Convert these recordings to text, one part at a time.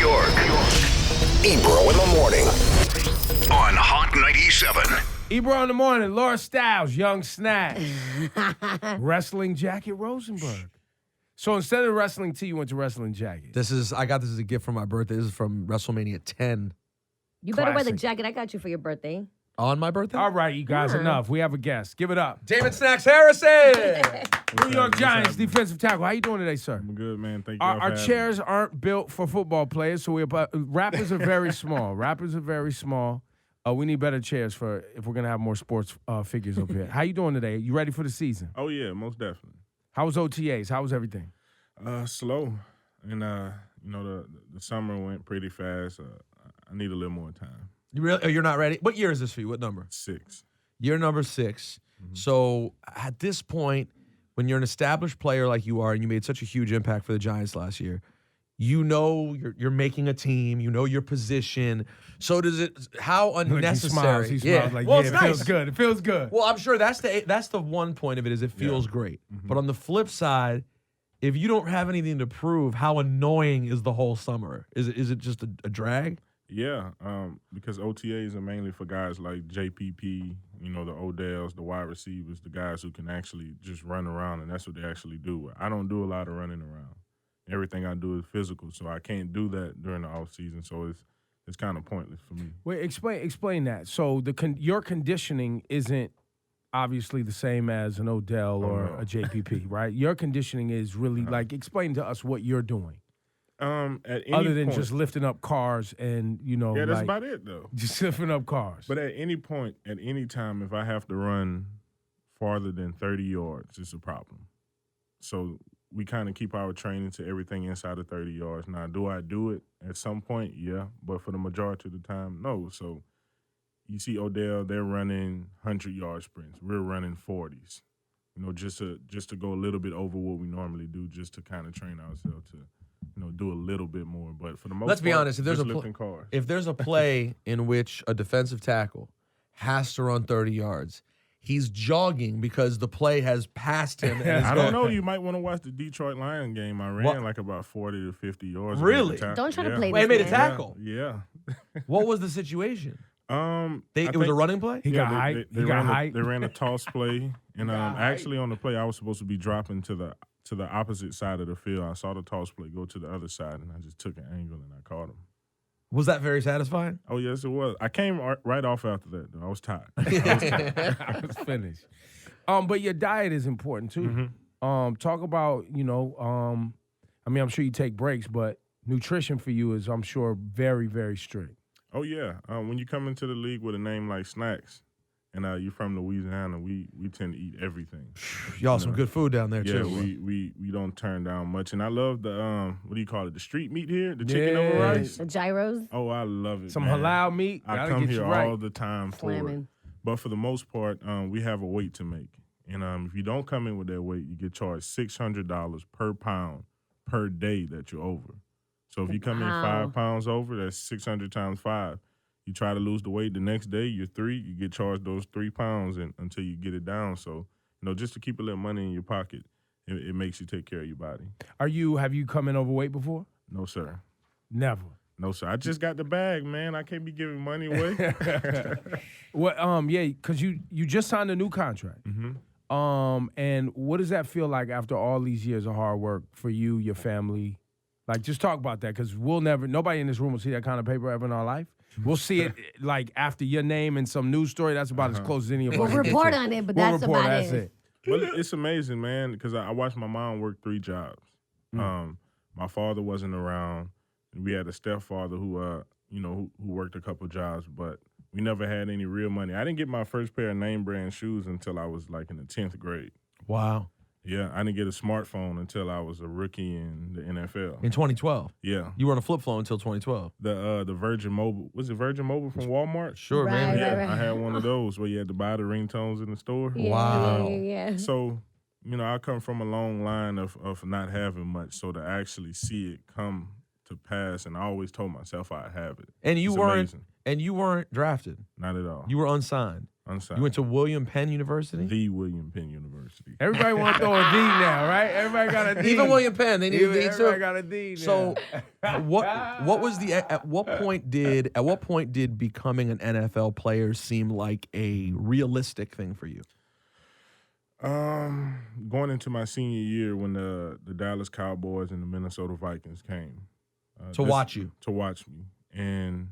York. Ebro in the morning on Hot 97. Ebro in the morning, Laura Styles, Young Snack. Wrestling Jacket Rosenberg. So instead of wrestling tee, you went to wrestling jacket. I got this as a gift for my birthday. This is from WrestleMania 10. You better wear the Classic. jacket I got you for your birthday. On my birthday? All right, you guys, enough. We have a guest. Give it up. Damon Snacks Harrison! New York Giants defensive tackle. How you doing today, sir? I'm good, man. Thank you. Our chairs aren't built for football players, so rappers are very small. Rappers are very small. We need better chairs if we're gonna have more sports figures up here. How you doing today? You ready for the season? Oh yeah, most definitely. How was OTAs? How was everything? Slow, and the summer went pretty fast. I need a little more time. You're not ready? What year is this for you? What number? 6. Year number 6. So at this point, when you're an established player like you are and you made such a huge impact for the Giants last year, you know you're making a team. You know your position. So how unnecessary? He smiles like, well, it's it nice. feels good. It feels good. Well, I'm sure that's the one point of it is it feels great. But on the flip side, if you don't have anything to prove, how annoying is the whole summer? Is it just a drag? Yeah, because OTAs are mainly for guys like JPP, the Odells, the wide receivers, the guys who can actually just run around, and that's what they actually do. I don't do a lot of running around. Everything I do is physical, so I can't do that during the off season. So it's kind of pointless for me. Wait, explain that. So your conditioning isn't obviously the same as an Odell or a JPP, right? Your conditioning is really explain to us what you're doing. At any Other than point, just lifting up cars and, yeah, that's about it though. Just lifting up cars. But at any point, at any time, if I have to run farther than 30 yards, it's a problem. So we kind of keep our training to everything inside of 30 yards. Now, do I do it at some point? Yeah, but for the majority of the time, no. So you see Odell, they're running 100-yard sprints. We're running 40s. Just to go a little bit over what we normally do, just to kind of train ourselves to do a little bit more. But for the most Let's be part, honest. If there's a play in which a defensive tackle has to run 30 yards, he's jogging because the play has passed him. And I don't know. You might want to watch the Detroit Lions game. I ran like about 40 to 50 yards. Really? Don't try to play Wait, this. he made a man. tackle. Yeah. What was the situation? It was a running play? He got height. He got height. They ran a toss play, and actually on the play, I was supposed to be dropping to the opposite side of the field. I saw the toss play go to the other side, and I just took an angle and I caught him. Was that very satisfying? Oh, yes, it was. I came right off after that, though. I was tired. I was finished. But your diet is important too. Talk about, I'm sure you take breaks, but nutrition for you is, I'm sure, very, very strict. Oh, yeah. When you come into the league with a name like Snacks, and you're from Louisiana, we tend to eat everything. Y'all some good food down there, yeah, too. we don't turn down much. And I love the, what do you call it, the street meat here? The chicken over rice? The gyros. Oh, I love it, Some man. halal meat. I Gotta come get here you right. all the time for it. Slamming. But for the most part, we have a weight to make. And if you don't come in with that weight, you get charged $600 per pound per day that you're over. So if you come in 5 pounds over, that's 600 times 5. You try to lose the weight the next day, you're 3, you get charged those 3 pounds until you get it down. So, just to keep a little money in your pocket, it makes you take care of your body. Have you come in overweight before? No, sir. Never. No, sir. I just got the bag, man. I can't be giving money away. Because you just signed a new contract. And what does that feel like after all these years of hard work for you, your family? Like, just talk about that, because nobody in this room will see that kind of paper ever in our life. We'll see it like after your name in some news story. That's about as close as any of us. We'll can get report to. on it, but We'll that's report, about that's it. Well, it's amazing, man, because I watched my mom work 3 jobs. My father wasn't around. We had a stepfather who worked a couple jobs, but we never had any real money. I didn't get my first pair of name brand shoes until I was like in the 10th grade. Wow. Yeah, I didn't get a smartphone until I was a rookie in the NFL. In 2012. Yeah. You were on a flip phone until 2012. The Virgin Mobile. Was it Virgin Mobile from Walmart? Sure, Right, man. right, Yeah, right. I had one of those where you had to buy the ringtones in the store. Yeah, Wow. Yeah. So, I come from a long line of not having much, so to actually see it come to pass, and I always told myself I'd have it. And you It's weren't amazing. and you weren't drafted. Not at all. You were unsigned. Unsigned. You went to William Penn University? the William Penn University. Everybody want to throw a D now, right? Everybody got a D. Even William Penn, they need a D too. Everybody got a D now. So, what was the at what point did becoming an NFL player seem like a realistic thing for you? Going into my senior year when the Dallas Cowboys and the Minnesota Vikings came To watch you. to watch me, and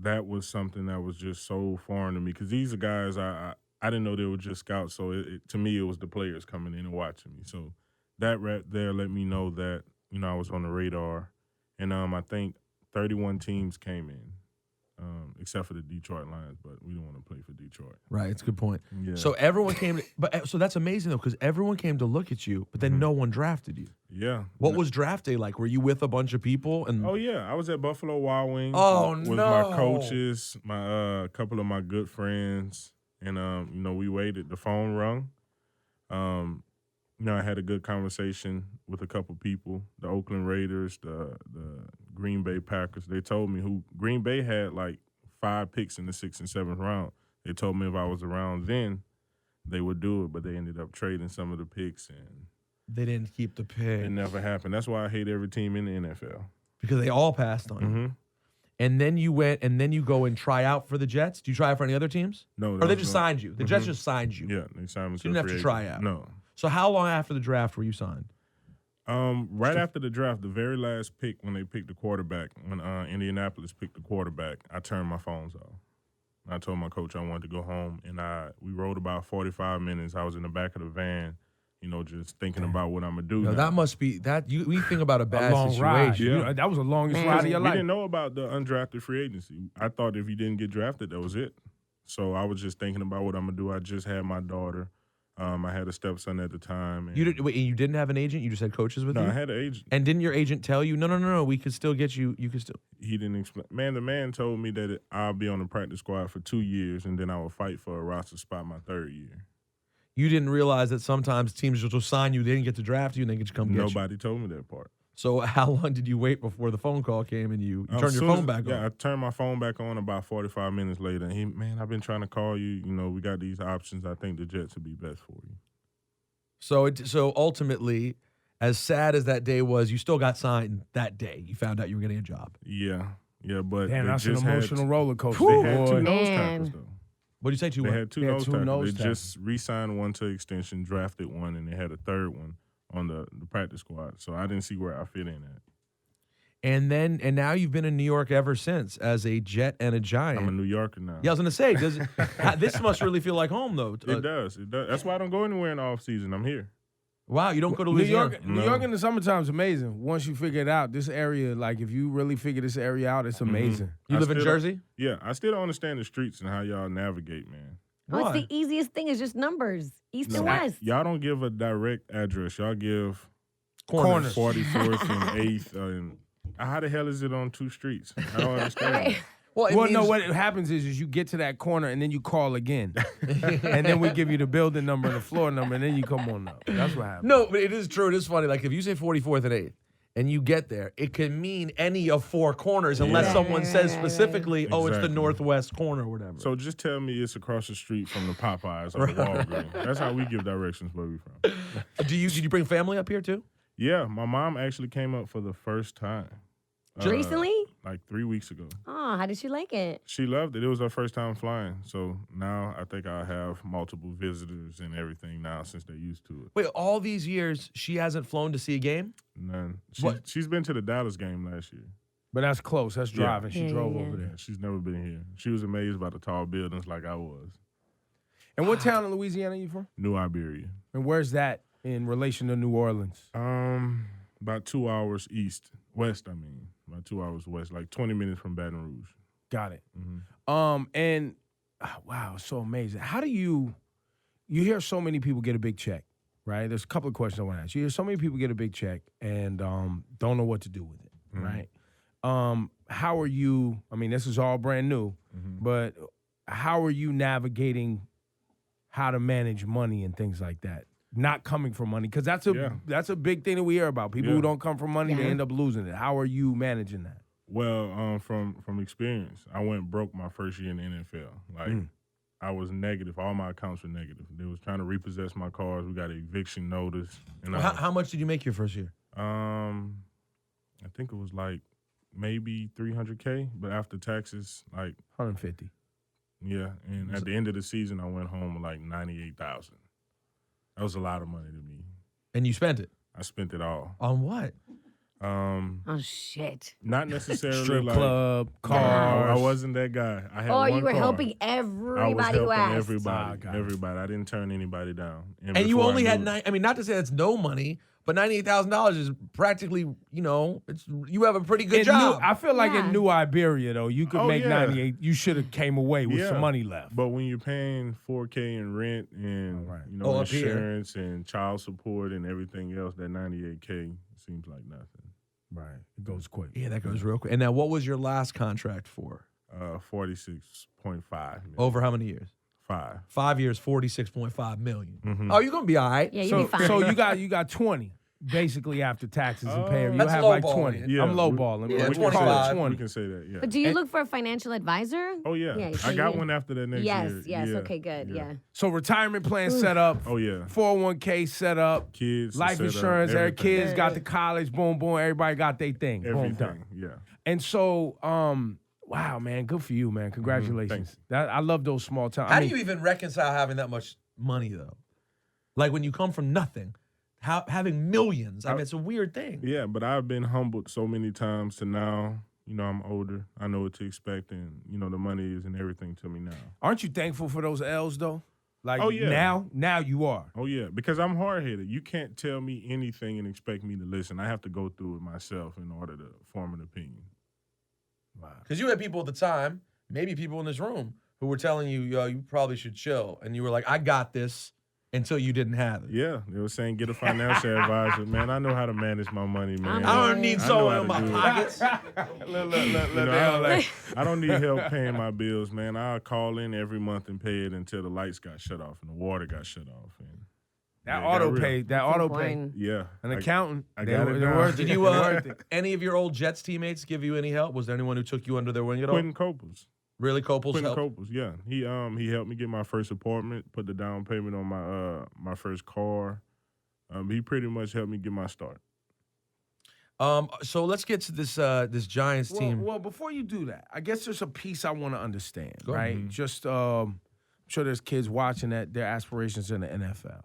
that was something that was just so foreign to me because these are guys I didn't know they were just scouts. So to me, it was the players coming in and watching me. So that right there let me know that I was on the radar, and I think 31 teams came in. Except for the Detroit Lions, but we don't want to play for Detroit. Right, it's a good point. Yeah. So everyone came, so that's amazing though, because everyone came to look at you, but then no one drafted you. Yeah. What was draft day like? Were you with a bunch of people? And Oh yeah, I was at Buffalo Wild Wings. Oh, with no. my coaches, my couple of my good friends, and we waited. The phone rung. I had a good conversation with a couple people. The Oakland Raiders, the Green Bay Packers. They told me who Green Bay had like 5 picks in the 6th and 7th round. They told me if I was around then, they would do it, but they ended up trading some of the picks, and they didn't keep the pick it never happened. That's why I hate every team in the NFL. because they all passed on you. Mm-hmm. And then you went, and then you go and try out for the Jets. Do you try out for any other teams? No, Or they just signed you? The Jets just signed you. Yeah, they signed me. So you didn't have to try out. No. So how long after the draft were you signed? Right after the draft, the very last pick when they picked the quarterback, when Indianapolis picked the quarterback, I turned my phones off. I told my coach I wanted to go home, and we rode about 45 minutes. I was in the back of the van, just thinking about what I'm gonna do. No, now. that must be that. We think about a a bad long situation. ride. Yeah. That was the longest ride of your we life. didn't know about the undrafted free agency. I thought if you didn't get drafted, that was it. So I was just thinking about what I'm gonna do. I just had my daughter. I had a stepson at the time. And You didn't have an agent. You just had coaches with no, you. I had an agent. And didn't your agent tell you, no, we could still get you. You could still. He didn't explain. Man, the man told me that I'll be on the practice squad for 2 years, and then I will fight for a roster spot my 3rd year. You didn't realize that sometimes teams will sign you, they didn't get to draft you, and they get to come get you. Nobody told me that part. So how long did you wait before the phone call came and you turned your phone back on? Yeah, I turned my phone back on about 45 minutes later. And I've been trying to call you. We got these options. I think the Jets would be best for you. So ultimately, as sad as that day was, you still got signed that day. You found out you were getting a job. Yeah, but Damn, they that's an just emotional roller coaster. They had boy. 2 nose Man. tackles, though. What did you say to They him? had two They had nose two tackles. nose They tackles. just re-signed one to extension, drafted one, and they had a 3rd one on the practice squad. So I didn't see where I fit in at. And now you've been in New York ever since as a Jet and a Giant. I'm a New Yorker now. Yeah, I was gonna say, this must really feel like home though. It does. That's why I don't go anywhere in the off season. I'm here. Wow, you don't go to New Louisiana. York, New York in the summertime is amazing. Once you figure it out, this area, like if you really figure this area out, it's amazing. You I live in still- Jersey? Yeah, I still don't understand the streets and how y'all navigate, man. What's Why? the easiest thing? Is just numbers, east and No, west. Y'all don't give a direct address. Y'all give Corners. 44th and 8th. And how the hell is it on 2 streets? I don't understand. Right. Well, no, what happens is you get to that corner and then you call again. And then we give you the building number and the floor number, and then you come on up. That's what happens. No, but it is true. It is funny. Like if you say 44th and 8th and you get there, it can mean any of 4 corners unless Yeah. someone says Right. specifically, oh, it's the Exactly. northwest corner or whatever. So just tell me it's across the street from the Popeyes or the Walgreens. That's how we give directions where we from. did you bring family up here too? Yeah, my mom actually came up for the first time. Recently? Like 3 weeks ago. Oh, how did she like it? She loved it. It was her first time flying. So now I think I'll have multiple visitors and everything now since they're used to it. Wait, all these years she hasn't flown to see a game? None. What? She's been to the Dallas game last year. But that's close. That's Yeah. driving. She Yeah, drove yeah, over Yeah, there. she's never been here. She was amazed by the tall buildings like I was. And what town in Louisiana are you from? New Iberia. And where's that in relation to New Orleans? About 2 hours west, about 2 hours west, like 20 minutes from Baton Rouge. Got it. Mm-hmm. And wow, it's so amazing. How do you hear so many people get a big check, right? There's a couple of questions I want to ask. You hear so many people get a big check and don't know what to do with it, right? How are you, this is all brand new, but how are you navigating how to manage money and things like that? Not coming from money, because that's a big thing that we hear about. People who don't come from money, they end up losing it. How are you managing that? Well, from experience, I went broke my first year in the NFL. Like, I was negative. All my accounts were negative. They was trying to repossess my cars. We got an eviction notice. And How much did you make your first year? I think it was like maybe $300K, but after taxes, like 150. yeah. And at the end of the season, I went home with like $98,000. That was a lot of money to me. And you spent it? I spent it all. On what? Oh shit. Not necessarily Strip like club, No, cars. I wasn't that guy. I had Oh, one you were car. helping I was everybody who helping asked. everybody. got it. Everybody. I didn't turn anybody down. And you before I only had knew it- not to say that's no money, but $98,000 is practically, you have a pretty good job. I feel like Yeah. in New Iberia, though, you could Oh, make yeah. 98. You should have came away with Yeah. some money left. But when you're paying $4K in rent and Right. Oh, up here. insurance and child support and everything else, that $98K seems like nothing. Right. It goes quick. Yeah, that goes real quick. And now, what was your last contract for? 46.5 million. Over how many years? 5. 5 years, 46.5 million. Mhm. Oh, you're gonna be all right. Yeah, you'll So, be fine. so you got 20 basically after taxes and pay. You That's have like lowballing 20. it. Yeah, I'm lowballing. yeah, We can can say call that. it We 20. can say that, yeah. But do you And- look for a financial advisor? Oh, yeah. Yeah, so I got you- one after that next year. Yes, Yeah. okay, good, yeah. So retirement plan set up. Oh, yeah. 401k set up. Kids. Life set up, insurance. Every everything. kids got the college. Boom, boom. Everybody got their thing. Boom, done. Everything, yeah. And so, wow, man, good for you, man. Congratulations. Thanks. I love those small towns. How do you even reconcile having that much money, though? Like when you come from nothing, having millions. I mean, it's a weird thing. Yeah, but I've been humbled so many times to now, I'm older. I know what to expect, and, the money isn't everything to me now. Aren't you thankful for those L's though? Like Oh, yeah. now you are. Oh, yeah, because I'm hard-headed. You can't tell me anything and expect me to listen. I have to go through it myself in order to form an opinion. Because you had people at the time, maybe people in this room, who were telling you, yo, you probably should chill. And you were like, I got this, until you didn't have it. Yeah, they were saying get a financial advisor. Man, I know how to manage my money, man. I don't need I know someone how in to my do it. pockets. I don't need help paying my bills, man. I'll call in every month and pay it until the lights got shut off and the water got shut off. And That Yeah, it got auto real. pay. That auto pay. Important. yeah, An I- accountant. I They- got it they're down. worth Did it. you, They're worth it. any of your old Jets teammates give you any help? Was there anyone who took you under their wing at all? Quentin Copels. Really, Copels Quentin help? Copels, yeah. He helped me get my first apartment, put the down payment on my first car. He pretty much helped me get my start. So let's get to this Giants team. Well, before you do that, I guess there's a piece I want to understand, Go. right? Mm-hmm. Just, I'm sure there's kids watching that their aspirations in the NFL.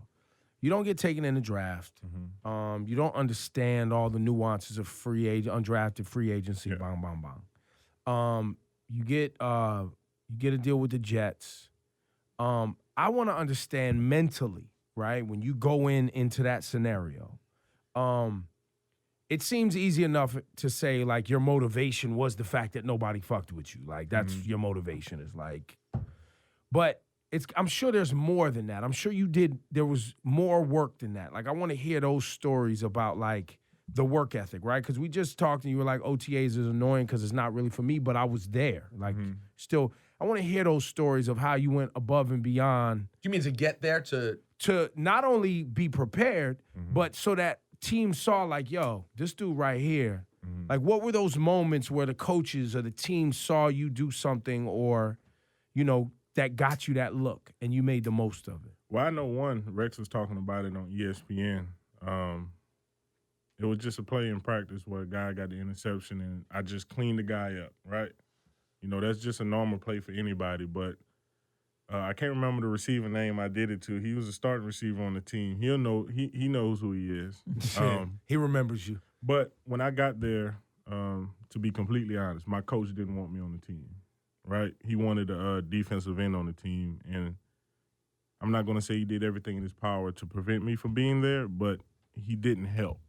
You don't get taken in the draft. Mm-hmm. You don't understand all the nuances of undrafted free agency. Yeah. Bang, bang, bang. You get a deal with the Jets. I want to understand mentally, right? When you go into that scenario, it seems easy enough to say like your motivation was the fact that nobody fucked with you. Like that's your motivation is like, but I'm sure there's more than that. I'm sure there was more work than that. Like I want to hear those stories about like the work ethic, right? Because we just talked and you were like, OTAs is annoying because it's not really for me, but I was there. Like still, I want to hear those stories of how you went above and beyond You mean to get there to not only be prepared, but so that team saw like, yo, this dude right here. Like, what were those moments where the coaches or the team saw you do something or, that got you that look and you made the most of it? Well, I know one, Rex was talking about it on ESPN. It was just a play in practice where a guy got the interception and I just cleaned the guy up, right? That's just a normal play for anybody, but I can't remember the receiver name I did it to. He was a starting receiver on the team. He'll know he knows who he is. He remembers you. But when I got there, to be completely honest, my coach didn't want me on the team, right? He wanted a defensive end on the team, and I'm not going to say he did everything in his power to prevent me from being there, but he didn't help.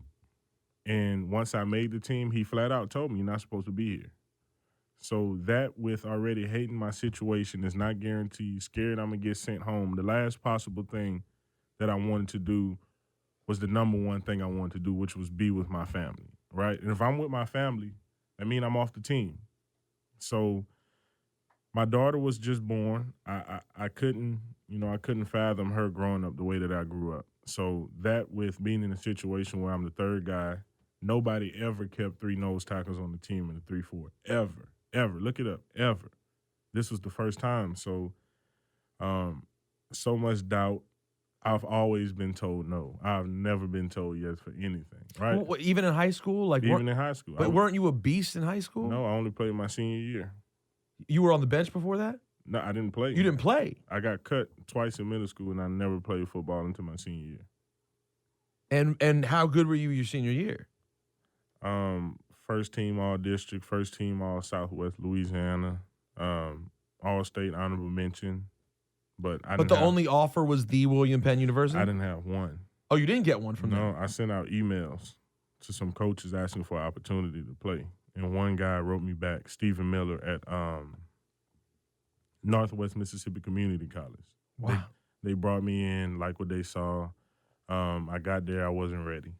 And once I made the team, he flat out told me, you're not supposed to be here. So that with already hating my situation is not guaranteed, scared I'm going to get sent home. The last possible thing that I wanted to do was the number one thing I wanted to do, which was be with my family, right? And if I'm with my family, that means I'm off the team. So my daughter was just born. I couldn't fathom her growing up the way that I grew up. So that with being in a situation where I'm the third guy, nobody ever kept 3 nose tackles on the team in the 3-4, ever. Look it up, ever. This was the first time. So So much doubt. I've always been told no. I've never been told yes for anything, right? Well, even in high school? Like, Even in high school. But weren't you a beast in high school? No, I only played my senior year. You were on the bench before that? No, I didn't play. You didn't play? I got cut twice in middle school, and I never played football until my senior year. And how good were you your senior year? First team all district, first team all Southwest Louisiana, all state honorable mention. But only offer was the William Penn University? I didn't have one. Oh, you didn't get one from them? No, I sent out emails to some coaches asking for an opportunity to play. And one guy wrote me back, Stephen Miller at Northwest Mississippi Community College. Wow. They brought me in, like what they saw. I got there, I wasn't ready.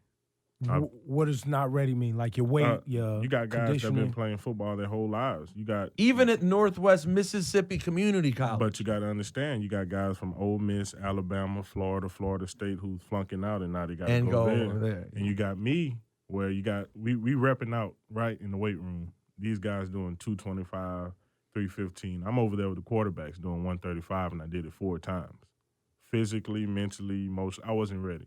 What does not ready mean? Like your weight, your you got guys that have conditioning? been playing football their whole lives. You got Even at Northwest Mississippi Community College. But you got to understand, you got guys from Ole Miss, Alabama, Florida State who's flunking out, and now they got to go there. over there. And you got me, where you got we repping out right in the weight room. These guys doing 225, 315. I'm over there with the quarterbacks doing 135, and I did it 4 times. Physically, mentally, emotionally, I wasn't ready.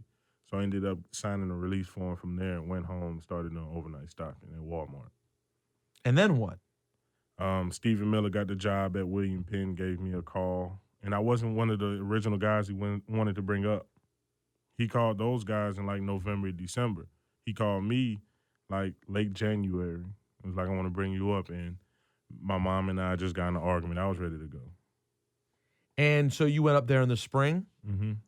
So I ended up signing a release form from there and went home, started doing overnight stocking at Walmart. And then what? Stephen Miller got the job at William Penn, gave me a call. And I wasn't one of the original guys he wanted to bring up. He called those guys in like November, December. He called me like late January. It was like, I want to bring you up. And my mom and I just got in an argument. I was ready to go. And so you went up there in the spring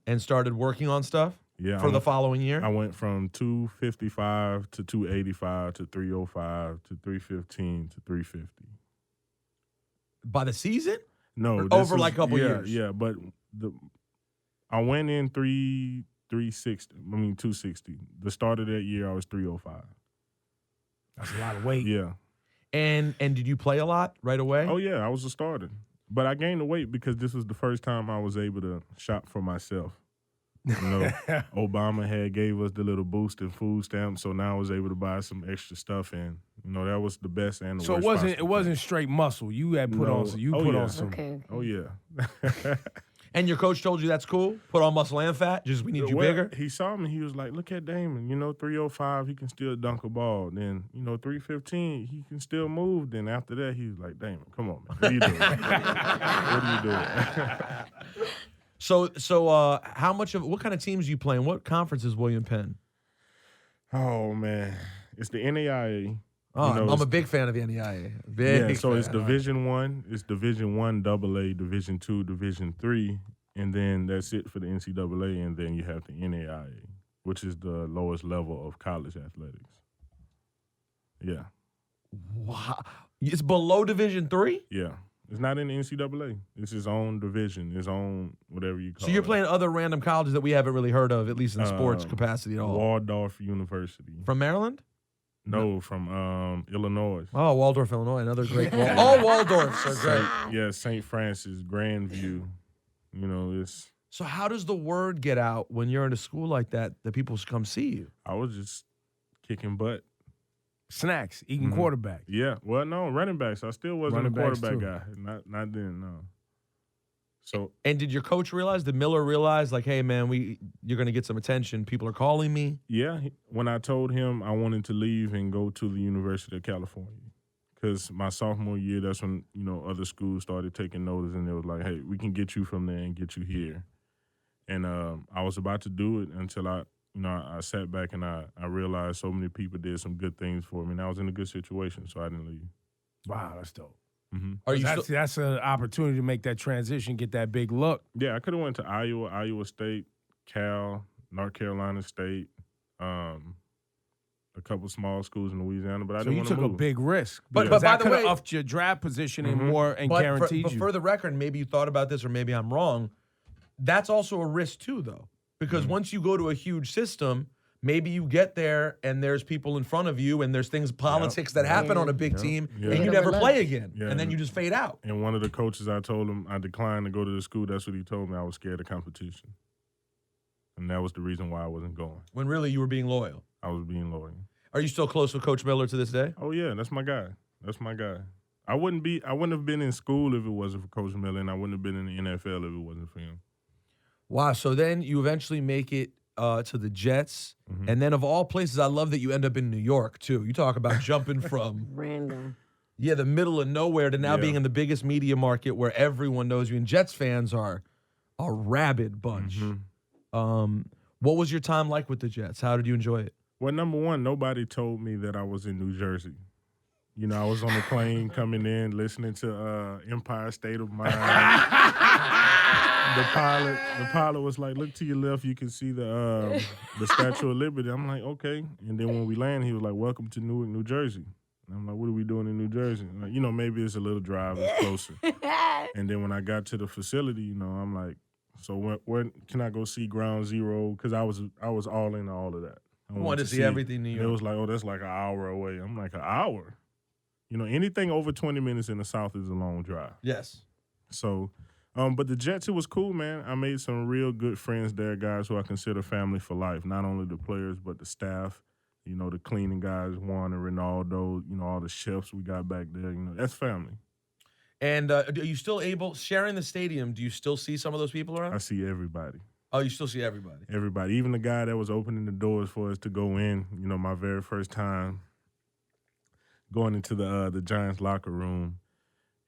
and started working on stuff? Yeah, for the following year? I went from 255 to 285 to 305 to 315 to 350. By the season? No, or over like a couple years. Yeah, but I went in 260. The start of that year, I was 305. That's a lot of weight. Yeah. And did you play a lot right away? Oh yeah, I was a starter, but I gained the weight because this was the first time I was able to shop for myself. You know, Obama gave us the little boost in food stamps, so now I was able to buy some extra stuff, and you know that was the best and the so worst. it wasn't straight muscle. You had put on some. Okay. Oh yeah. And your coach told you that's cool? Put on muscle and fat? Just we need you bigger? He saw me. He was like, look at Damon. 305, he can still dunk a ball. Then, 315, he can still move. Then after that, he was like, Damon, come on, man. What are you doing? What are you doing? So what kind of teams are you playing? What conference is William Penn? Oh, man. It's the NAIA. Oh, I'm a big fan of the NAIA. So it's Division I. It's Division I, AA, Division II, Division III, and then that's it for the NCAA, and then you have the NAIA, which is the lowest level of college athletics. Yeah. Wow. It's below Division III? Yeah. It's not in the NCAA. It's his own division, his own whatever you call it. So you're playing other random colleges that we haven't really heard of, at least in sports capacity at all. Waldorf University. From Maryland? No, from Illinois. Oh, Waldorf, Illinois, another great. All Waldorfs are great. Yeah, St. Francis, Grandview. It's. So how does the word get out when you're in a school like that people come see you? I was just kicking butt. Snacks, eating quarterback. Yeah, well, no, running backs. I still wasn't a quarterback guy. Not then, no. So. And did your coach realize? Did Miller realize, like, hey, man, you're going to get some attention. People are calling me. Yeah, when I told him I wanted to leave and go to the University of California, because my sophomore year, that's when other schools started taking notice, and they was like, hey, we can get you from there and get you here. And I was about to do it until I sat back and I realized so many people did some good things for me, and I was in a good situation, so I didn't leave. Wow, that's dope. Mm-hmm. That's an opportunity to make that transition, get that big look. Yeah, I could have went to Iowa State, Cal, North Carolina State, a couple small schools in Louisiana, but I didn't want to move. So you took a big risk. But by that the way, upped your draft position and guaranteed you. But for the record, maybe you thought about this or maybe I'm wrong, that's also a risk too, though. Because once you go to a huge system, maybe you get there and there's people in front of you and there's politics that happen on a big team and you never play again. Yeah. And then you just fade out. And one of the coaches, I told him I declined to go to the school. That's what he told me. I was scared of competition. And that was the reason why I wasn't going. When really you were being loyal? I was being loyal. Are you still close with Coach Miller to this day? Oh, yeah. That's my guy. I wouldn't have been in school if it wasn't for Coach Miller, and I wouldn't have been in the NFL if it wasn't for him. Wow. So then you eventually make it to the Jets. And then of all places, I love that you end up in New York, too. You talk about jumping from Random. the middle of nowhere to now being in the biggest media market where everyone knows you. And Jets fans are a rabid bunch. What was your time like with the Jets? How did you enjoy it? Well, number one, nobody told me that I was in New Jersey. You know, I was on the plane coming in, listening to Empire State of Mind. The pilot was like, "Look to your left, you can see the Statue of Liberty." I'm like, "Okay." And then when we landed, he was like, "Welcome to Newark, New Jersey." And I'm like, "What are we doing in New Jersey?" Like, you know, maybe it's a little drive, it's closer. And then when I got to the facility, you know, I'm like, "So when can I go see Ground Zero?" Because I was all in all of that. I wanted to see everything New York. It was like, "Oh, that's like an hour away." I'm like, "An hour?" You know, anything over 20 minutes in the South is a long drive. Yes. So, but the Jets, it was cool, man. I made some real good friends there, guys who I consider family for life. Not only the players, but the staff. You know, the cleaning guys, Juan and Ronaldo. You know, all the chefs we got back there. You know, that's family. And are you still able, sharing the stadium, do you still see some of those people around? I see everybody. Oh, you still see everybody? Everybody. Even the guy that was opening the doors for us to go in, you know, my very first time going into the Giants locker room,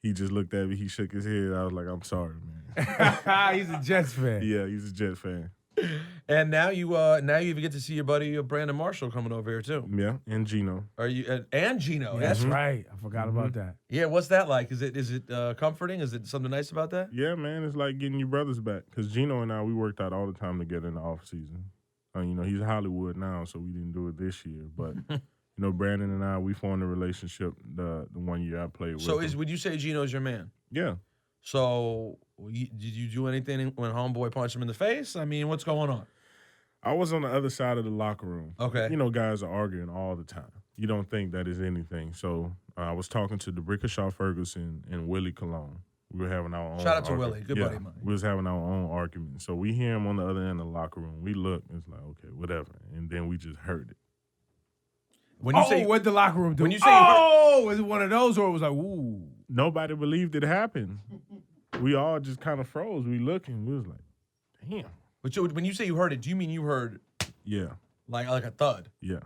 he just looked at me. He shook his head. I was like, "I'm sorry, man." He's a Jets fan. Yeah, he's a Jets fan. And now you even get to see your buddy Brandon Marshall coming over here too. Yeah, and Geno. Are you and Geno? That's right. I forgot about that. Yeah, what's that like? Is it comforting? Is it something nice about that? Yeah, man, it's like getting your brothers back. Because Geno and I, we worked out all the time together in the off season. You know, he's Hollywood now, so we didn't do it this year. But you know, Brandon and I, we formed a relationship the 1 year I played with. So him. would you say Geno's your man? Yeah. So did you do anything when homeboy punched him in the face? I mean, what's going on? I was on the other side of the locker room. Okay. You know, guys are arguing all the time. You don't think that is anything. So I was talking to DeBrickashaw Ferguson and Willie Colon. We were having our own Shout out to argument. Willie, good buddy of mine. We was having our own argument. So we hear him on the other end of the locker room. We look, it's like, okay, whatever. And then we just heard it. When you say what the locker room do? when you say was it one of those, or it was like, ooh? Nobody believed it happened. We all just kind of froze. We looking. We was like, damn. But when you say you heard it, do you mean you heard Yeah. like a thud? Yeah.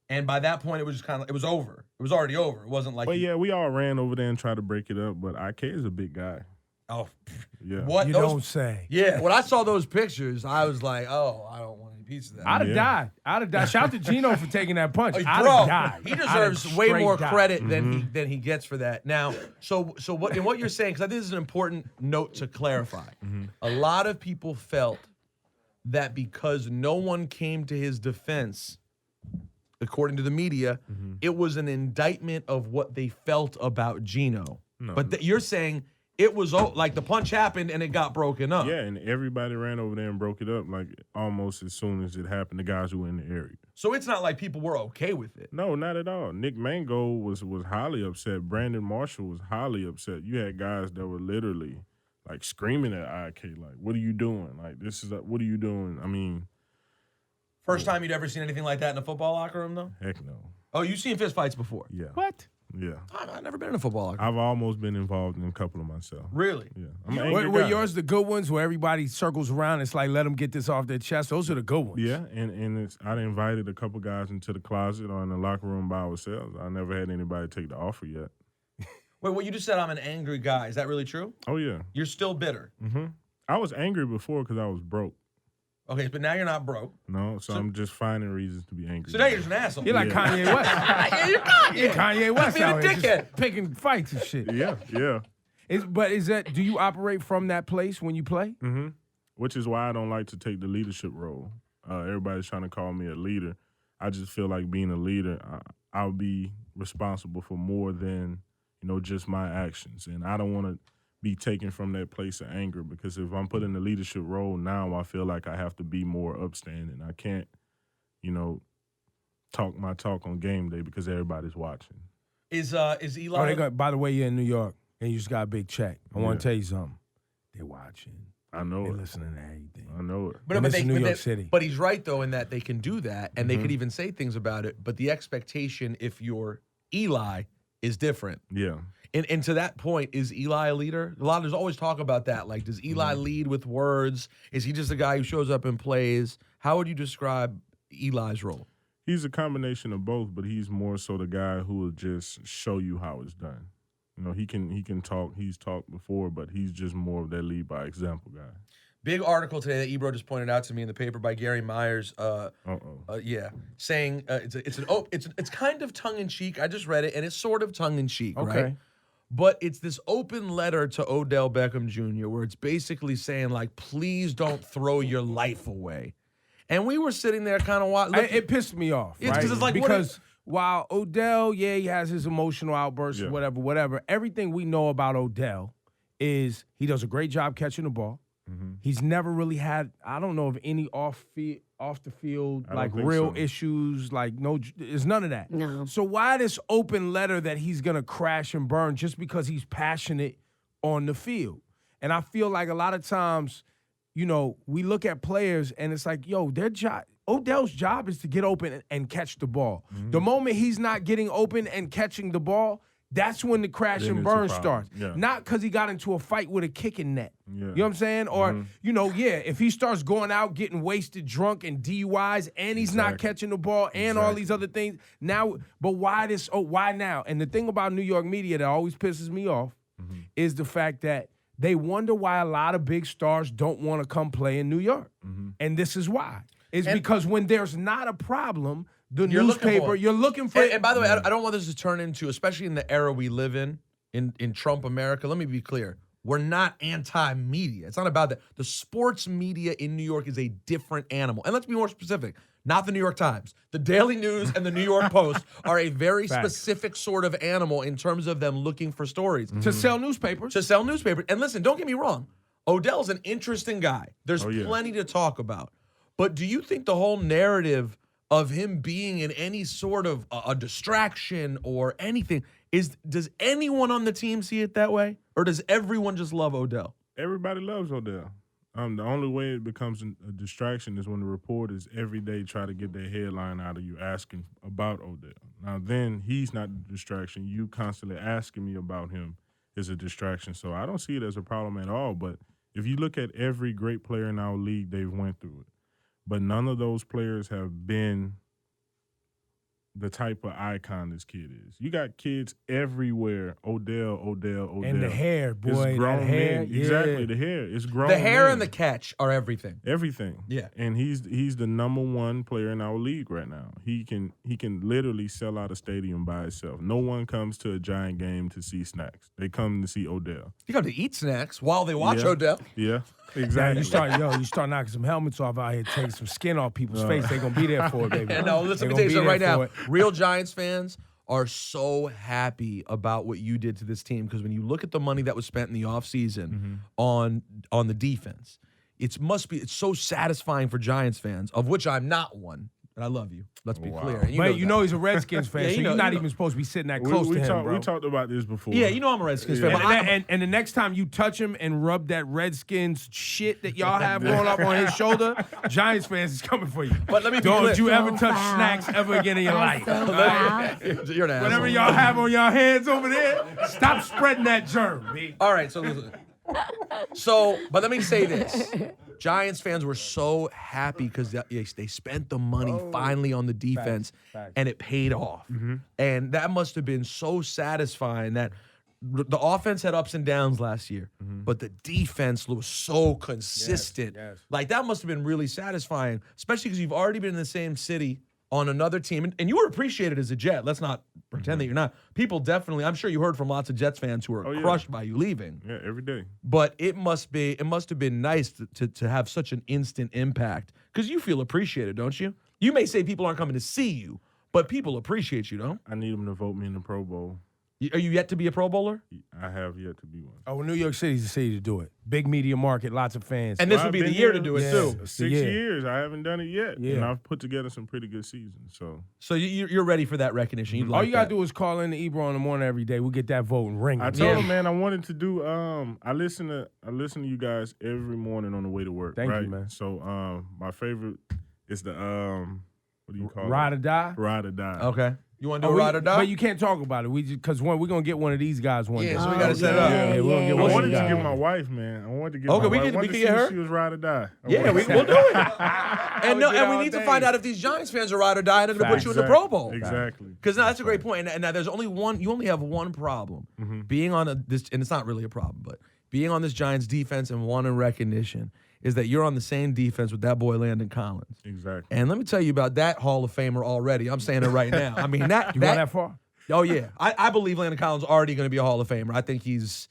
And by that point, it was just kind of, it was over. It was already over. It wasn't like. But yeah, we all ran over there and tried to break it up. But IK is a big guy. Oh, Yeah. what? You don't say. Yeah, when I saw those pictures, I was like, oh, I don't want any piece of that. I'd have died. Shout out to Geno for taking that punch. I'd Bro, have died. he I'd have deserves way straight more died. credit than he gets for that. Now, so what you're saying, because I think this is an important note to clarify. A lot of people felt that because no one came to his defense, according to the media, it was an indictment of what they felt about Geno. No. But you're saying it was like the punch happened and it got broken up. Yeah, and everybody ran over there and broke it up like almost as soon as it happened, the guys who were in the area. So it's not like people were okay with it. No, not at all. Nick Mango was highly upset. Brandon Marshall was highly upset. You had guys that were literally like screaming at IK, like, "What are you doing? Like, this is what are you doing?" I mean, First time you'd ever seen anything like that in a football locker room, though? heck no. Oh, you've seen fist fights before? Yeah. What? Yeah. I've never been in a football locker room. I've almost been involved in a couple of myself. Really? Yeah. I'm an angry Were guy. yours the good ones where everybody circles around? It's like, let them get this off their chest. Those are the good ones. Yeah, and I invited a couple guys into the closet or in the locker room by ourselves. I never had anybody take the offer yet. Wait, what you just said, I'm an angry guy. Is that really true? Oh, yeah. You're still bitter. I was angry before because I was broke. Okay, but now you're not broke. No, so I'm just finding reasons to be angry. So now you're just an asshole. You're like Yeah. Kanye West. Yeah, you're Kanye. You're Kanye West Being a out here, dickhead. just picking fights and shit. Yeah. Do you operate from that place when you play? Which is why I don't like to take the leadership role. Everybody's trying to call me a leader. I just feel like being a leader, I'll be responsible for more than, just my actions. And I don't want to be taken from that place of anger because if I'm put in the leadership role now, I feel like I have to be more upstanding. I can't, talk my talk on game day because everybody's watching. Is Eli? Oh, they got. By the way, you're in New York and you just got a big check. I want to tell you something. They're watching. I know They're it. listening to everything. I know it. And this is New York City. But he's right though in that they can do that and they could even say things about it. But the expectation, if you're Eli, is different. Yeah. And to that point, is Eli a leader? There's always talk about that. Like, does Eli lead with words? Is he just a guy who shows up and plays? How would you describe Eli's role? He's a combination of both, but he's more so the guy who will just show you how it's done. You know, he can talk. He's talked before, but he's just more of that lead by example guy. Big article today that Ebro just pointed out to me in the paper by Gary Myers. Saying it's kind of tongue in cheek. I just read it, and it's sort of tongue in cheek, Okay. right? But it's this open letter to Odell Beckham Jr. where it's basically saying, like, please don't throw your life away. And we were sitting there kind of watching. It pissed me off. It's right? 'cause it's like, because while Odell, he has his emotional outbursts, Yeah. whatever. Everything we know about Odell is he does a great job catching the ball. He's never really had, I don't know of any off the field, I don't like think real so. issues, like there's none of that. No. So why this open letter that he's gonna crash and burn just because he's passionate on the field? And I feel like a lot of times, we look at players and it's like, their job, Odell's job is to get open and catch the ball. The moment he's not getting open and catching the ball, that's when the crash Then and it's a burn problem. starts. Yeah. Not because he got into a fight with a kicking net. Yeah. You know what I'm saying? Or, if he starts going out, getting wasted, drunk, and DUIs, and he's not Exactly. catching the ball, and all these other things. Now, but why this? Oh, why now? And the thing about New York media that always pisses me off is the fact that they wonder why a lot of big stars don't want to come play in New York. And this is why. It's because when there's not a problem, You're looking for newspaper, it. you're looking for And by the way, I don't want this to turn into, especially in the era we live in Trump America, let me be clear. We're not anti-media. It's not about that. The sports media in New York is a different animal. And let's be more specific. Not the New York Times. The Daily News and the New York Post are a very specific sort of animal in terms of them looking for stories. to sell newspapers. To sell newspapers. And listen, don't get me wrong. Odell's an interesting guy. There's plenty to talk about. But do you think the whole narrative of him being in any sort of a distraction or anything, does anyone on the team see it that way? Or does everyone just love Odell? Everybody loves Odell. The only way it becomes a distraction is when the reporters every day try to get their headline out of you asking about Odell. Now, then he's not the distraction. You constantly asking me about him is a distraction. So I don't see it as a problem at all. But if you look at every great player in our league, they've went through it. But none of those players have been the type of icon this kid is. You got kids everywhere. Odell. And the hair, boy. It's that grown hair. men. Yeah. Exactly, the hair. It's grown The hair men. and the catch are everything. Everything. Yeah. And he's the number one player in our league right now. He can literally sell out a stadium by itself. No one comes to a Giant game to see snacks. They come to see Odell. You come to eat snacks while they watch Yeah. Odell. Yeah. Yeah, Exactly. you start knocking some helmets off out here, take some skin off people's face. They gonna be there for it, baby. And no, listen, They let me tell you gonna something be right there now. for it. Real Giants fans are so happy about what you did to this team because when you look at the money that was spent in the offseason on the defense, it's so satisfying for Giants fans, of which I'm not one. And I love you. Let's be clear. And But that. he's a Redskins fan, Yeah, so you know- you're not you know. even supposed to be sitting that close to him, bro. We talked about this before. Yeah, you know I'm a Redskins fan. And, But and the next time you touch him and rub that Redskins shit that y'all have going up on his shoulder, Giants fans is coming for you. But let me be Don't clear. you ever So touch foul. snacks ever again in your life. So foul. You're an asshole. Whatever y'all have on y'all hands over there, stop spreading that germ, B. All right, so listen. But let me say this. Giants fans were so happy because they spent the money finally on the defense, Facts. and it paid off. And that must have been so satisfying that the offense had ups and downs last year, but the defense was so consistent. yes. Like, that must have been really satisfying, especially because you've already been in the same city on another team, and you were appreciated as a Jet. Let's not pretend that you're not. People definitely, I'm sure you heard from lots of Jets fans who were crushed by you leaving. Yeah, every day. But it must have been nice to have such an instant impact because you feel appreciated, don't you? You may say people aren't coming to see you, but people appreciate you, don't? I need them to vote me in the Pro Bowl. Are you yet to be a Pro Bowler? I have yet to be one. Oh, well, New York City's the city to do it. Big media market, lots of fans. And this Well, would be I've the been year here to do it Yeah. too. It's 6 the year. years. I haven't done it yet. Yeah. And I've put together some pretty good seasons. So You're ready for that recognition. You'd All like you gotta that. do is call in the Ebro in the morning every day. We'll get that vote and ring. I it. told him, man, I wanted to do. I listen to you guys every morning on the way to work. Thank you, right? man. So my favorite is the what do you call Ride it? or die. Ride or die. Okay. You want to do a ride or die? But you can't talk about it. We just because we're gonna get one of these guys one day. Yeah, so we gotta set it up. Yeah, we're gonna get I one of wanted these to guys. get my wife, man. I wanted to get Okay, my wife. we I wanted can to get see if her. She was ride or die. Yeah, we'll do it. And we need to find out if these Giants fans are ride or die, and they're going to put you in the Pro Bowl. Exactly. Because that's a great point. And now there's only one. You only have one problem being on this, and it's not really a problem, but being on this Giants defense and one in recognition is that you're on the same defense with that boy Landon Collins. Exactly. And let me tell you about that Hall of Famer already. I'm saying it right now. I mean that. You going that far? Oh yeah, I believe Landon Collins is already going to be a Hall of Famer. I think he's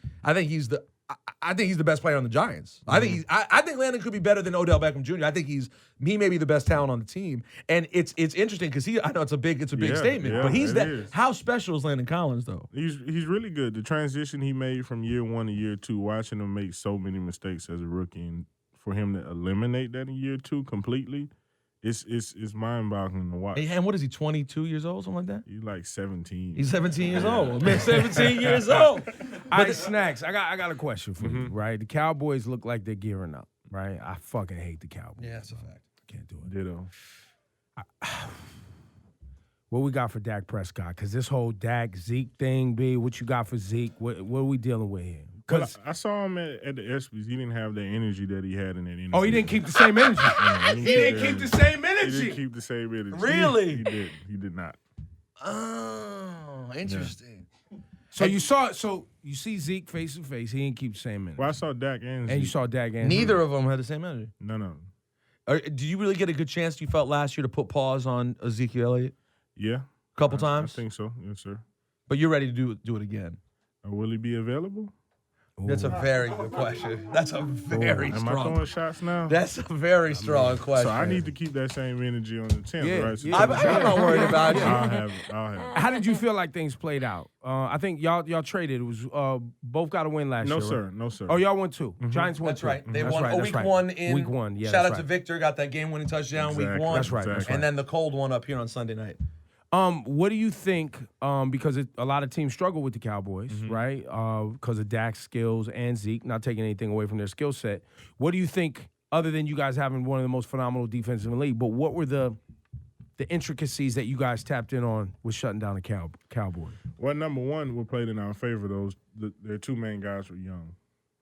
the best player on the Giants. I think Landon could be better than Odell Beckham Jr. I think he may be the best talent on the team. And it's interesting because I know it's a big statement, but he's that. Is. How special is Landon Collins though? He's really good. The transition he made from year 1 to year 2, watching him make so many mistakes as a rookie, and for him to eliminate that in year 2 completely, it's mind-boggling to watch. And what is he? 22 years old, something like that. He's like 17. He's 17 years old. Man, 17 years old. All right, Snacks. I got a question for you. Right, the Cowboys look like they're gearing up. Right, I fucking hate the Cowboys. Yeah, that's a fact. Can't do it. Ditto. What we got for Dak Prescott? Because this whole Dak Zeke thing, B. What you got for Zeke? What are we dealing with here? Well, I saw him at the ESPYs. He didn't have the energy that he had in that interview. Oh, he didn't keep the same energy. He didn't keep the same He energy. didn't keep the same energy. Really? He did. He did not. Oh, interesting. So you see Zeke face to face. He didn't keep the same energy. Well, I saw Dak and And you Zeke. saw Dak and Neither of them had the same energy. No. Did you really get a good chance you felt last year to put pause on Ezekiel Elliott Yeah. a couple times? I think so. Yes, sir. But you're ready to do it again. Will he be available? That's a very good question. That's a very Am I strong. throwing shots now? That's a very strong question. So I need to keep that same energy on the 10th, Yeah, right? So yeah. I'm not worried about I'll you. have it. How did you feel like things played out? I think y'all traded. It was both got a win last No, year. sir. Right? No, sir. Oh, y'all won too. Giants won That's too. right. They That's won right, that's week right. one in week one. Yeah, shout that's out to right. Victor, got that game-winning touchdown week Exactly. one. That's right. Exactly. And then the cold one up here on Sunday night. What do you think? Because a lot of teams struggle with the Cowboys, right? Because of Dak's skills and Zeke, not taking anything away from their skill set. What do you think, other than you guys having one of the most phenomenal defenses in the league, but what were the intricacies that you guys tapped in on with shutting down the Cowboys? Well, number one, we played in our favor. Their two main guys were young,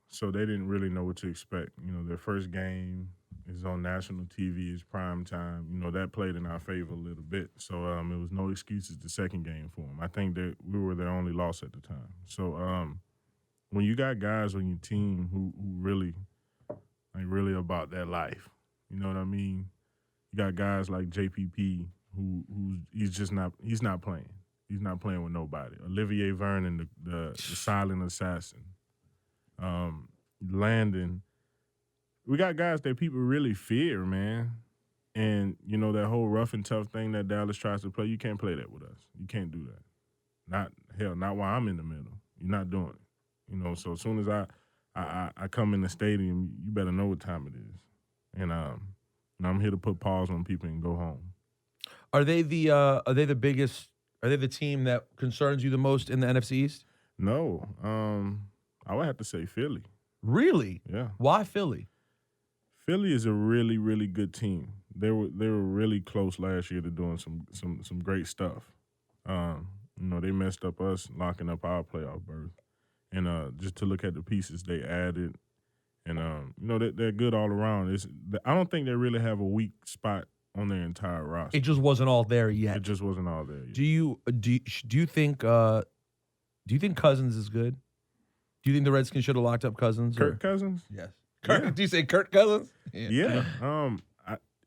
so they didn't really know what to expect. Their first game is on national TV, it's prime time. That played in our favor a little bit. So it was no excuses the second game for them. I think that we were their only loss at the time. So when you got guys on your team who really about that life, you know what I mean? You got guys like JPP who he's not playing. He's not playing with nobody. Olivier Vernon, the silent assassin. Landon. We got guys that people really fear, man. And, that whole rough and tough thing that Dallas tries to play, you can't play that with us. You can't do that. Not while I'm in the middle. You're not doing it. So as soon as I come in the stadium, you better know what time it is. And I'm here to put pause on people and go home. Are they the biggest? Are they the team that concerns you the most in the NFC East? No. I would have to say Philly. Really? Yeah. Why Philly? Philly is a really, really good team. They were really close last year to doing some great stuff. They messed up us locking up our playoff berth, and just to look at the pieces they added, and they're good all around. I don't think they really have a weak spot on their entire roster. It just wasn't all there yet. It just wasn't all there yet. Do you think Cousins is good? Do you think the Redskins should have locked up Cousins? Kirk Cousins? Yes. Yeah. Do you say Kirk Cousins? Yeah.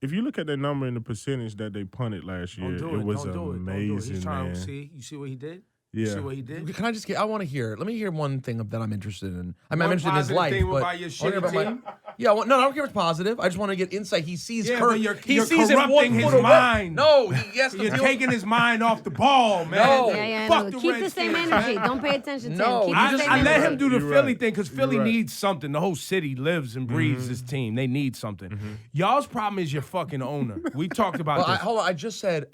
If you look at the number and the percentage that they punted last year, it was amazing, He's trying man. to see. You see what he did? Yeah. You see what he did? Can I just get? I want to hear. Let me hear one thing that I'm interested in. I'm One interested in his positive life, thing but about your I wanna hear shitty about team? no, I don't care if it's positive. I just want to get insight. He sees Yeah, Kirk. but you're he sees him corrupting 1 his foot away. mind. No, he has to You're deal- taking his mind off the ball, man. No. Yeah, Fuck no. the Keep the same Redskins. energy. Don't pay attention to No, him. Keep I the just- same I let energy. him do the You're Philly right. thing because Philly You're right. needs something. The whole city lives and breathes this team. They need something. Y'all's problem is your fucking owner. We talked about Well, this. hold on. I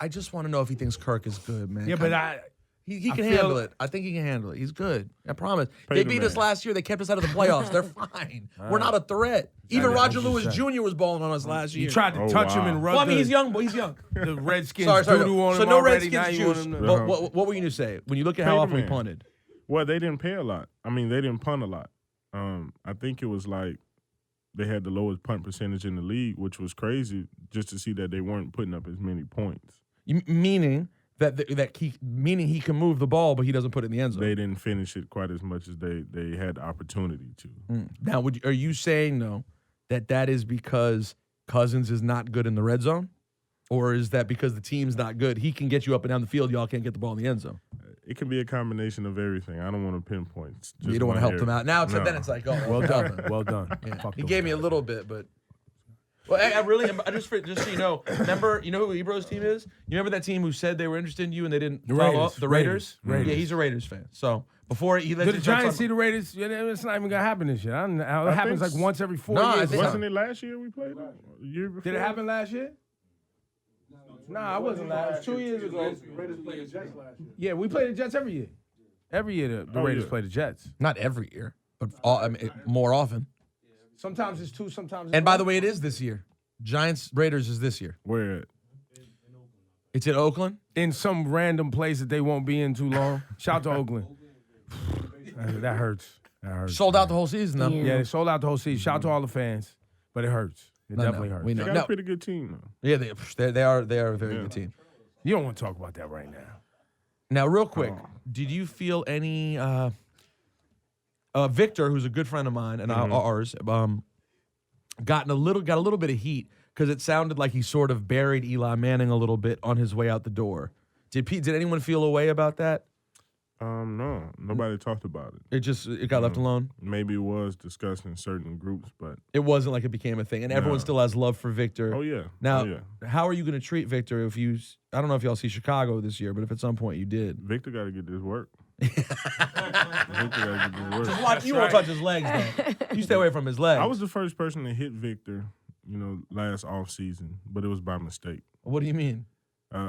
just want to know if he thinks Kirk is good, man. Yeah, but He can feel- handle it. I think he can handle it. He's good. I promise. Pay They the beat us man. last year. They kept us out of the playoffs. They're fine. We're not a threat. Even I'm Roger just Lewis saying. Jr. was balling on us last year. You tried to Oh, touch him wow. and rub Well, I mean, the, he's young, but he's young. the Redskins Sorry. doo-doo on So him no already. Redskins Now you want juice. him to- But what were you going to say? When you look at Pay how the often we man. punted. Well, they didn't pay a lot. I mean, they didn't punt a lot. I think it was like they had the lowest punt percentage in the league, which was crazy just to see that they weren't putting up as many points. Meaning meaning he can move the ball, but he doesn't put it in the end zone. They didn't finish it quite as much as they had the opportunity to. Now, are you saying, though, that is because Cousins is not good in the red zone? Or is that because the team's not good? He can get you up and down the field. Y'all can't get the ball in the end zone. It can be a combination of everything. I don't want to pinpoint. Just You don't want to one help them area. out. Now, No. then it's like, oh, Well done. Well done. Fuck He them. gave me a little bit, but. Well, I really am. Just so you know, you know who Ebro's team is? You remember that team who said they were interested in you and they didn't follow Raiders. up? The Raiders? Raiders. Yeah, he's a Raiders fan. So before he let Did the Giants see the Raiders? Yeah, it's not even gonna happen this year. I don't know. It I happens think like once every 4 No, I years. think- Wasn't it last year we played them? The year before? Did it happen last year? Nah, it wasn't last. It was 2 years ago. Yeah, we play the Jets every year. Every year the Oh, Raiders yeah. play the Jets. Not every year, but more often. Sometimes it's 2, sometimes it's And by the 1. way, it is this year. Giants Raiders is this year. Where at? It's in Oakland. in some random place that they won't be in too long. Shout out to Oakland. That hurts. That hurts. Sold out the whole season though. Yeah. Yeah, they sold out the whole season. Shout out to all the fans, but it hurts. It No, definitely no, hurts. we They know. got No. a pretty good team though. Yeah, they are a very good team. You don't want to talk about that right now. Now, real quick, did you feel any Victor, who's a good friend of mine and ours, got a little bit of heat because it sounded like he sort of buried Eli Manning a little bit on his way out the door. Did anyone feel a way about that? No, nobody talked about it. It got left alone. Maybe it was discussed in certain groups, but It wasn't like it became a thing, and everyone still has love for Victor. oh yeah. Now, Oh, yeah. how are you going to treat Victor if you? I don't know if y'all see Chicago this year, but if at some point you did, Victor got to get this work. Victor got to get this work. watch, you won't touch his legs though. You stay away from his legs. I was the first person to hit Victor, last off season, but it was by mistake. What do you mean?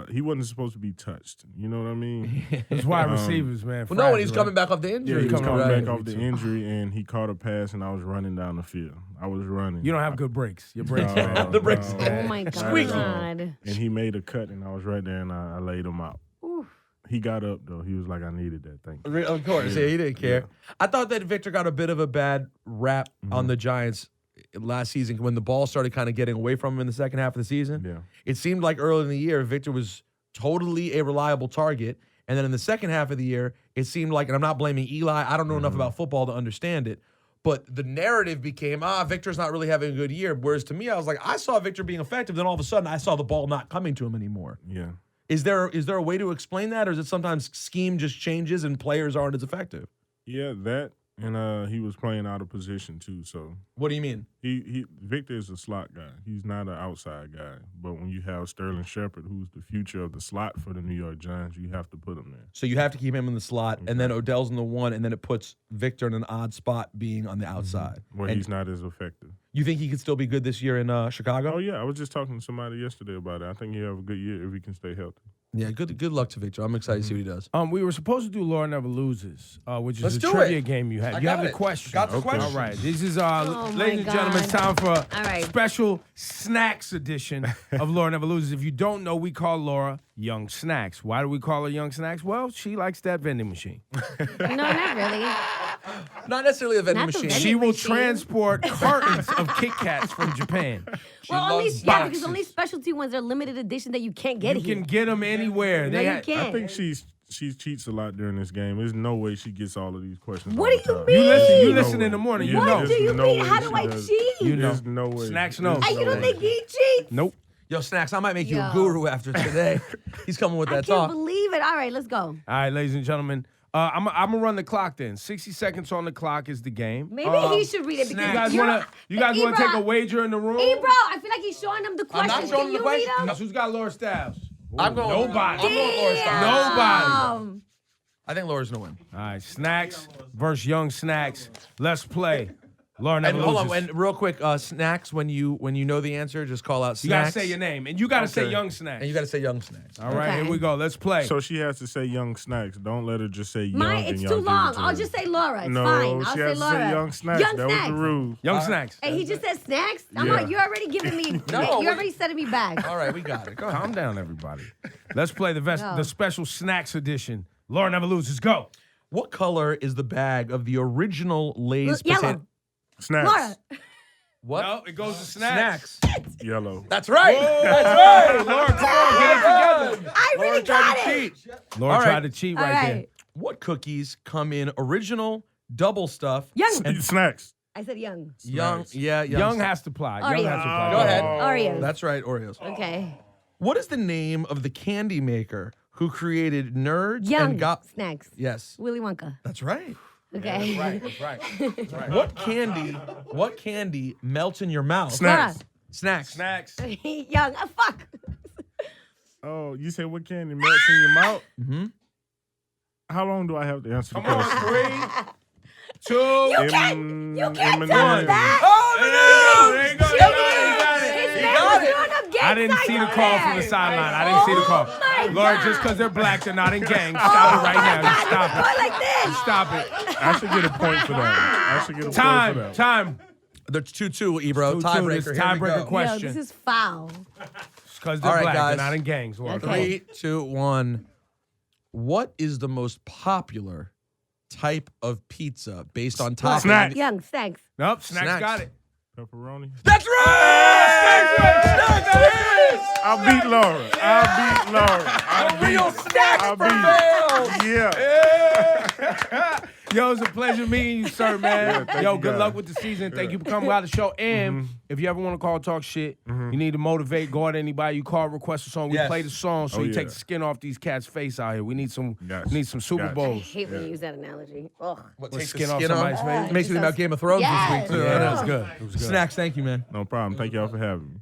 He wasn't supposed to be touched. You know what I mean? It's wide receivers, man. Well, no, when he's fragile. coming back off the Yeah, injury, he was coming right? back off the injury, and he caught a pass, and I was running down the field. I was running. You don't have good breaks. Your breaks, No, man. The breaks. no. Oh my Squeaky. God. And he made a cut, and I was right there, and I laid him out. Oof. He got up, though. He was like, I needed that. Thank you. Of course, yeah, he didn't care. I thought that Victor got a bit of a bad rap on the Giants last season when the ball started kind of getting away from him in the second half of the season. Yeah. It seemed like early in the year, Victor was totally a reliable target. And then in the second half of the year, it seemed like, and I'm not blaming Eli, I don't know enough about football to understand it, but the narrative became, Victor's not really having a good year. Whereas to me, I was like, I saw Victor being effective, then all of a sudden I saw the ball not coming to him anymore. Yeah. Is there a way to explain that, or is it sometimes scheme just changes and players aren't as effective? Yeah, that, and he was playing out of position, too, so. What do you mean? Victor is a slot guy. He's not an outside guy. But when you have Sterling Shepard, who's the future of the slot for the New York Giants, you have to put him there. So you have to keep him in the slot, and then Odell's in the one, and then it puts Victor in an odd spot being on the outside. Where And he's not as effective. you think he could still be good this year in Chicago? Oh, yeah. I was just talking to somebody yesterday about it. I think he'll have a good year if he can stay healthy. Yeah, good luck to Victor. I'm excited to see what he does. We were supposed to do Laura Never Loses, which is Let's a do trivia it. game you had. I You got have the it. question. Got the question. All right. This is, my ladies and gentlemen, it's time for a right. special snacks edition of Laura Never Loses. If you don't know, we call Laura Young Snacks. Why do we call her Young Snacks? Well, she likes that vending machine. No, not really. Not necessarily a vending Not the machine. vending She will machine. transport cartons of Kit Kats from Japan. Well, loves because boxes. only specialty ones are limited edition that you can't get You here. can get them anywhere. No, They you ha- can't. I think she cheats a lot during this game. There's no way she gets all of these questions. What all do the you time. mean? You No listen in the morning. You Yeah, know. What do there's you no mean? way How do she I does. cheat? You know. There's no way. Snacks There's knows. Hey, you no don't way. think he cheats? Nope. Yo, Snacks, I might make you a Yo. guru after today. He's coming with I that can't talk. believe it. All right, let's go. All right, ladies and gentlemen. I'm gonna run the clock then. 60 seconds on the clock is the game. Maybe he should read it because You guys you're- wanna take a Ebro, wager in the room? Ebro, I feel like he's showing them the I'm not questions. showing Can him the you read questions. them? Guess who's got Laura Styles? I'm going. Nobody. I'm going Laura Stein. Nobody. I think Laura's gonna win. All right, Snacks versus Young Snacks. Let's play. Laura never And hold loses. on, and real quick, snacks. When you know the answer, just call out You gotta snacks. say your name, and you gotta say Okay. Young Snacks. And you gotta say young snacks. All right, Okay. here we go. Let's play. So she has to say Young Snacks. Don't let her just say Young. Mine, and it's y'all too give it long. to I'll her. just say Laura. It's No, fine. I'll she say has to Laura. say Young Snacks. Young That Snacks. was the rule. Young Snacks. Hey, he just said snacks? I'm Yeah. like, you're already giving me, No, you're already setting me back. All right, we got it. Go ahead. Calm down, everybody. Let's play the Go. the special snacks edition. Laura never loses. Go. What color is the bag of the original Lay's Yellow. potato? Snacks. Laura. What? No, it goes to snacks. Yellow. That's right. That's right. Laura, come on, get it together. I really got it. Cheat. Laura All right. tried to cheat All right, right. What cookies come in original, double stuff, Young. Snacks. I said young. young? Yeah, there. Young stuff. has to apply. Oreo. Young has to apply. Go ahead. Oreos. That's right, Oreos. Okay. What is the name of the candy maker who created Nerds Young and got? snacks. Yes, Willy Wonka. that's right. Okay. That's right. What candy melts in your mouth? Snacks. Snacks. Snacks. Young. Fuck. Oh, you said what candy melts in your mouth? Mm-hmm. How long do I have to answer the Come on, question? 3, 2. You can't tell us that. There you go. There you got it. His He man got was it. doing them gang I didn't see the signs call over from the there. sideline. I didn't see the call. Oh, my Laura, God. just because they're black, they're not in gangs. Stop it right now. Just stop Go it. like this. Stop it. I should get a point for that. I should get a point for Time. that. Time. There's 2-2, Ebro. 2-2. Tiebreaker. This Here tiebreaker we go. question. Yo, this is foul. Because they're All right, black, guys. they're not in gangs. Laura. Okay. 3, 2, 1. What is the most popular type of pizza based on toppings? Snacks. Young snacks. Nope, snacks Snacks. got it. Pepperoni. That's right. I beat Laura. I beat. Real snacks I prevailed. beat. Yeah. Yo, it's a pleasure meeting you, sir, man. Yeah, thank Yo, you, good guys. luck with the season. Thank you for coming by the show. And if you ever want to call talk shit, you need to motivate, go at anybody, you call, request a song. We Yes. play the song so Oh, you yeah. take the skin off these cats' face out here. We need some Gotcha. need some Super Gotcha. I Bowls. hate when you use that analogy. Ugh. What, With take the skin off skin somebody's off? face? Makes me think about Game of Thrones Yes. this week, too. Yeah, I that know. was good. It was good. Snacks, thank you, man. No problem. Thank y'all for having me.